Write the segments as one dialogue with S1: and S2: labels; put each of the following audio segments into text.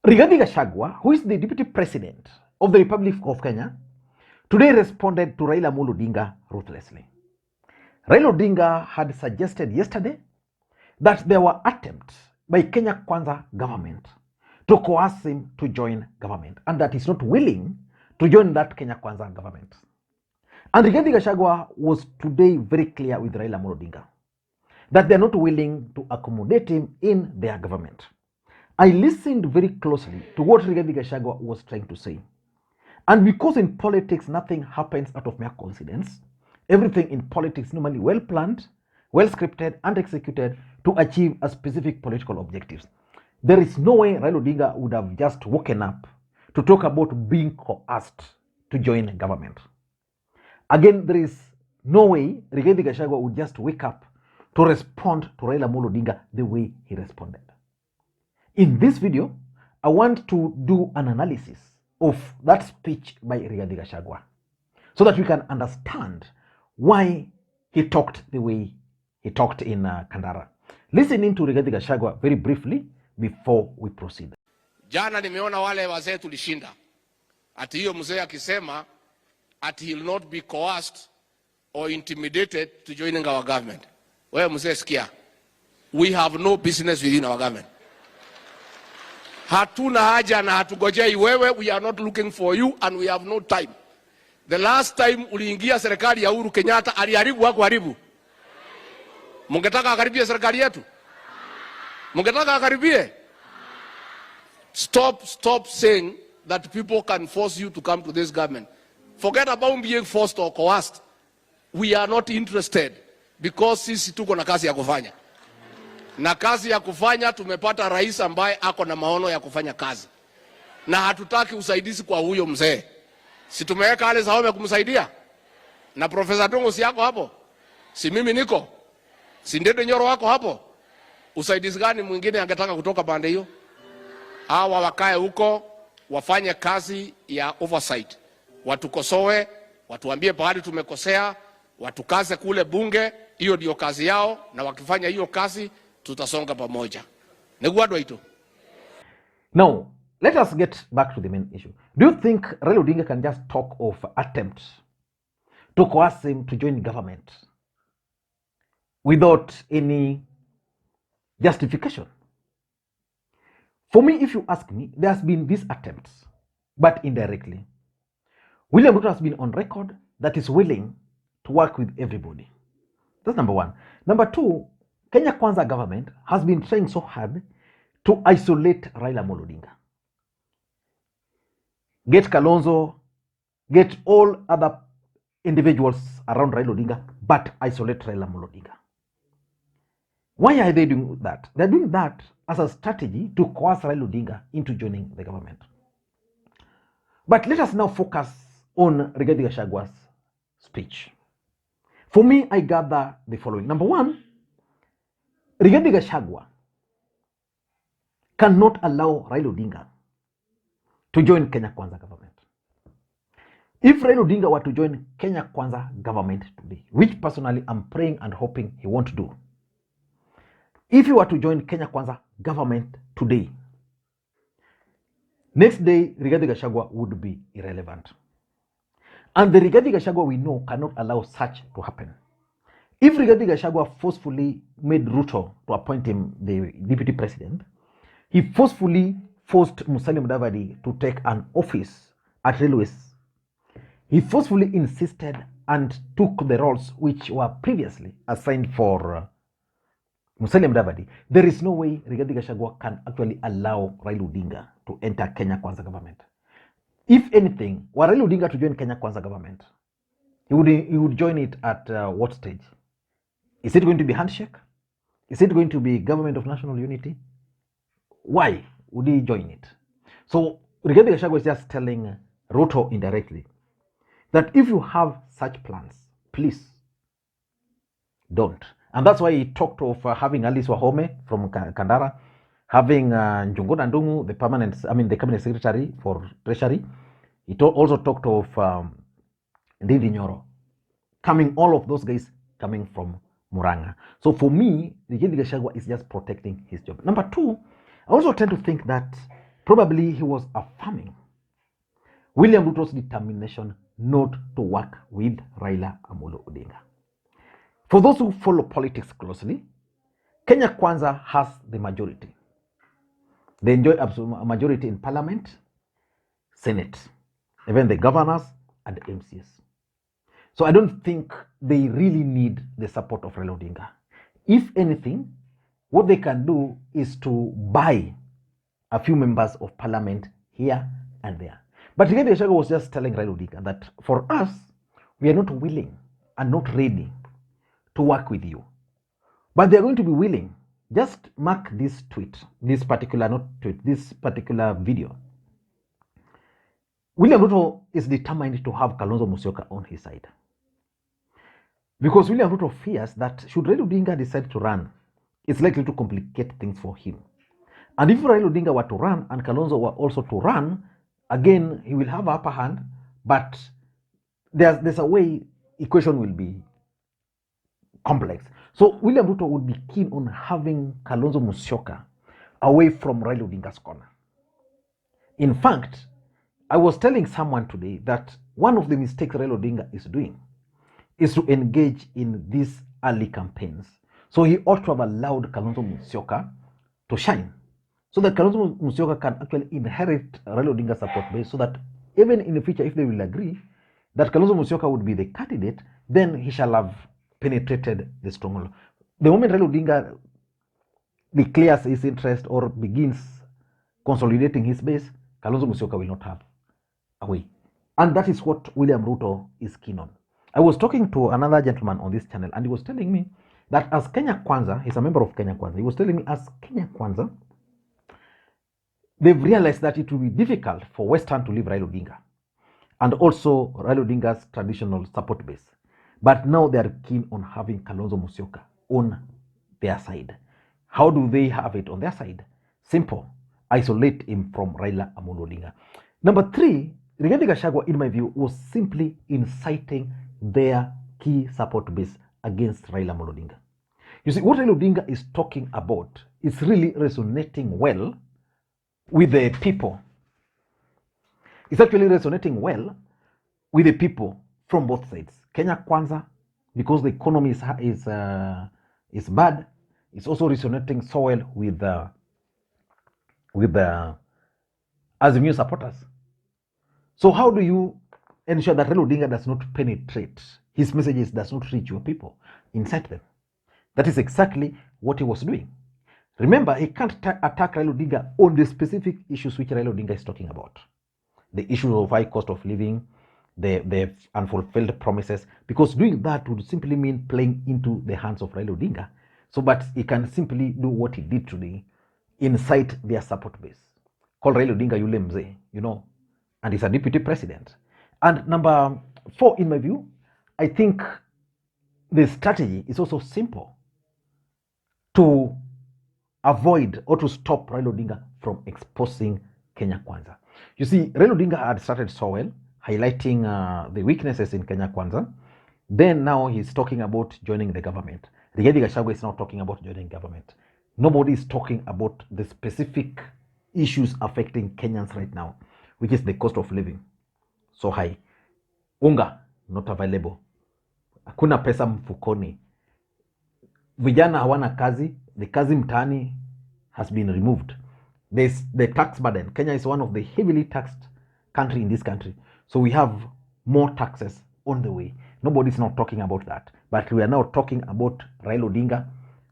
S1: Rigathi Gachagua, who is the Deputy President of the Republic of Kenya, today responded to Raila Odinga ruthlessly. Raila Odinga had suggested yesterday that there were attempts by Kenya Kwanza government to coerce him to join government, and that he's not willing to join that Kenya Kwanza government. And Rigathi Gachagua was today very clear with Raila Odinga that they're not willing to accommodate him in their government. I listened very closely to what Rigathi Gachagua was trying to say. And because in politics nothing happens out of mere coincidence, everything in politics normally well planned, well scripted and executed to achieve a specific political objectives. There is no way Raila Odinga would have just woken up to talk about being coerced to join a government. Again, there is no way Rigathi Gachagua would just wake up to respond to Raila Odinga the way he responded. In this video, I want to do an analysis of that speech by Rigathi Gachagua so that we can understand why he talked the way he talked in Kandara. Listening to Rigathi Gachagua very briefly before we proceed.
S2: Jana nimeona wale wazee tulishinda. Ati hiyo mzee akisema ati he will not be coerced or intimidated to joining our government. Wewe mzee sikia. We have no business within our government. Hatuna haja na hatugojei wewe, we are not looking for you and we have no time. The last time uliingia serikali ya Uhuru Kenyatta aliharibu wako haribu. Mungetaka akaribie serikali yetu? Mungetaka akaribie? Stop saying that people can force you to come to this government. Forget about being forced or coerced. We are not interested because sisi tuko na kazi ya kufanya. Na kazi ya kufanya tumepata rais ambaye ako na maono ya kufanya kazi. Na hatutaki usaidizi kwa huyo mzee. Si tumeweka wale Zahome kumsaidia? Na Profesa Dongo si yako hapo? Si mimi niko? Si Ndede Nyoro wako hapo? Usaidizi gani mwingine angetaka kutoka pande hiyo? Hawa wakae huko wafanye kazi ya oversight. Watukosoe, watuambie pahali tumekosea, watukaze kule bunge, hiyo ndio kazi yao, na wakifanya hiyo kazi tutasonga pamoja. Negwado ito.
S1: Now, let us get back to the main issue. Do you think Raila Odinga can just talk of attempts to coerce him to join government without any justification? For me, if you ask me, there has been these attempts, but indirectly. William Ruto has been on record that is willing to work with everybody. That's number one. Number two, Kenya Kwanza government has been trying so hard to isolate Raila Odinga. Get Kalonzo, get all other individuals around Raila Odinga, but isolate Raila Odinga. Why are they doing that? They're doing that as a strategy to coerce Raila Odinga into joining the government. But let us now focus on Rigathi Gachagua's speech. For me, I gather the following. Number one, Rigathi Gachagua cannot allow Raila Odinga to join Kenya Kwanza government. If Raila Odinga were to join Kenya Kwanza government today, which personally I'm praying and hoping he won't do, if he were to join Kenya Kwanza government today, next day Rigathi Gachagua would be irrelevant. And the Rigathi Gachagua we know cannot allow such to happen. If Rigathi Gachagua forcefully made Ruto to appoint him the deputy president, he forcefully forced Musalia Mudavadi to take an office at railways. He forcefully insisted and took the roles which were previously assigned for Musalia Mudavadi. There is no way Rigathi Gachagua can actually allow Raila Odinga to enter Kenya Kwanza government. If anything, were Raila Odinga to join Kenya Kwanza government, he would join it at what stage? Is it going to be handshake? Is it going to be government of national unity? Why would he join it? So Rigathi Gachagua is just telling Ruto indirectly that if you have such plans, please don't. And that's why he talked of having Alice Wahome from Kandara, having Njunguna Ndungu, the cabinet secretary for treasury. He also talked of Ndindi Nyoro, all of those guys coming from Muranga. So for me, Rigathi Gachagua is just protecting his job. Number two, I also tend to think that Probably he was affirming William Ruto's determination not to work with Raila Amolo Odinga. For those who follow politics closely, Kenya Kwanza has the majority. They enjoy a majority in parliament, Senate, even the governors and MCs. So I don't think they really need the support of Raila Odinga. If anything, what they can do is to buy a few members of parliament here and there. But Rigathi Gachagua was just telling Raila Odinga that for us, we are not willing and not ready to work with you. But they are going to be willing. Just mark this tweet, this particular video. William Ruto is determined to have Kalonzo Musyoka on his side. Because William Ruto fears that should Raila Odinga decide to run, it's likely to complicate things for him. And if Raila Odinga were to run and Kalonzo were also to run, again, he will have upper hand, but there's a way equation will be complex. So William Ruto would be keen on having Kalonzo Musyoka away from Raila Odinga's corner. In fact, I was telling someone today that one of the mistakes Raila Odinga is doing is to engage in these early campaigns. So he ought to have allowed Kalonzo Musyoka to shine, so that Kalonzo Musyoka can actually inherit Raila Odinga's support base, so that even in the future, if they will agree that Kalonzo Musyoka would be the candidate, then he shall have penetrated the stronghold. The moment Raila Odinga declares his interest or begins consolidating his base, Kalonzo Musyoka will not have a way. And that is what William Ruto is keen on. I was talking to another gentleman on this channel, and he was telling me that as Kenya Kwanza, he's a member of Kenya Kwanza, he was telling me as Kenya Kwanza, they've realized that it will be difficult for Western to leave Raila Odinga and also Raila Odinga's traditional support base. But now they are keen on having Kalonzo Musyoka on their side. How do they have it on their side? Simple. Isolate him from Raila Amolo Odinga. Number three, Rigathi Gachagua, in my view, was simply inciting their key support base against Raila Amolo Odinga. You see, what Raila Odinga is talking about is really resonating well with the people. It's actually resonating well with the people from both sides. Kenya Kwanza, because the economy is bad, it's also resonating so well with the Azimio supporters. So how do you ensure that Raila Odinga does not penetrate, his messages does not reach your people, incite them? That is exactly what he was doing. Remember, he can't attack Raila Odinga on the specific issues which Raila Odinga is talking about. The issue of high cost of living, the unfulfilled promises, because doing that would simply mean playing into the hands of Raila Odinga. So, but he can simply do what he did today, incite their support base. Call Raila Odinga yule mzee, you know, and he's a deputy president. And number four, in my view, I think the strategy is also simple to avoid or to stop Raila Odinga from exposing Kenya Kwanza. You see, Raila Odinga had started so well, highlighting the weaknesses in Kenya Kwanza. Then now he's talking about joining the government. Rigathi Gachagua is now talking about joining government. Nobody is talking about the specific issues affecting Kenyans right now, which is the cost of living so high. Unga not available. Hakuna pesa mfukoni. Vijana hawana kazi. The kazi mtaani has been removed. There's the tax burden. Kenya is one of the heavily taxed country in this country. So we have more taxes on the way. Nobody's not talking about that. But we are now talking about Raila Odinga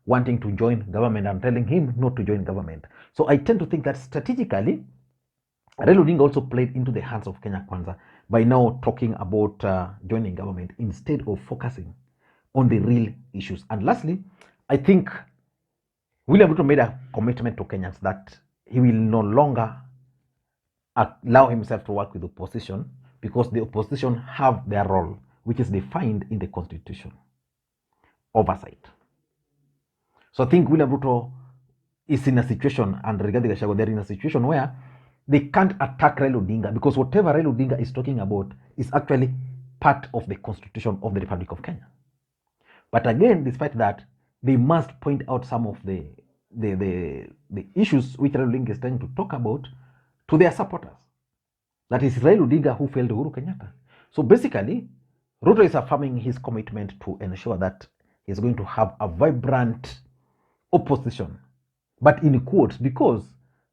S1: wanting to join government and telling him not to join government. So I tend to think that strategically, Raila Odinga also played into the hands of Kenya Kwanza by now talking about joining government instead of focusing on the real issues. And lastly, I think William Ruto made a commitment to Kenyans that he will no longer allow himself to work with the opposition, because the opposition have their role, which is defined in the constitution: oversight. So I think William Ruto is in a situation, and Rigathi Gachagua, they're in a situation where they can't attack Raila Odinga, because whatever Raila Odinga is talking about is actually part of the constitution of the Republic of Kenya. But again, despite that, they must point out some of the issues which Raila Odinga is trying to talk about to their supporters. That is Raila Odinga who failed Uhuru Kenyatta. So basically, Ruto is affirming his commitment to ensure that he's going to have a vibrant opposition, but in quotes, because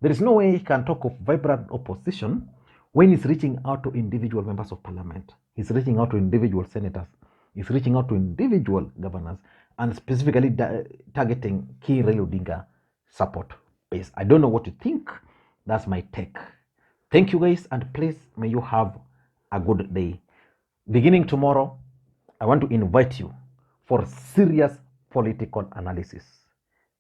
S1: there is no way he can talk of vibrant opposition when he's reaching out to individual members of parliament. He's reaching out to individual senators. He's reaching out to individual governors and specifically targeting key Raila Odinga support base. I don't know what you think. That's my take. Thank you guys, and please may you have a good day. Beginning tomorrow, I want to invite you for serious political analysis,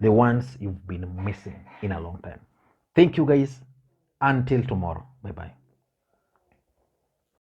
S1: the ones you've been missing in a long time. Thank you guys. Until tomorrow. Bye-bye.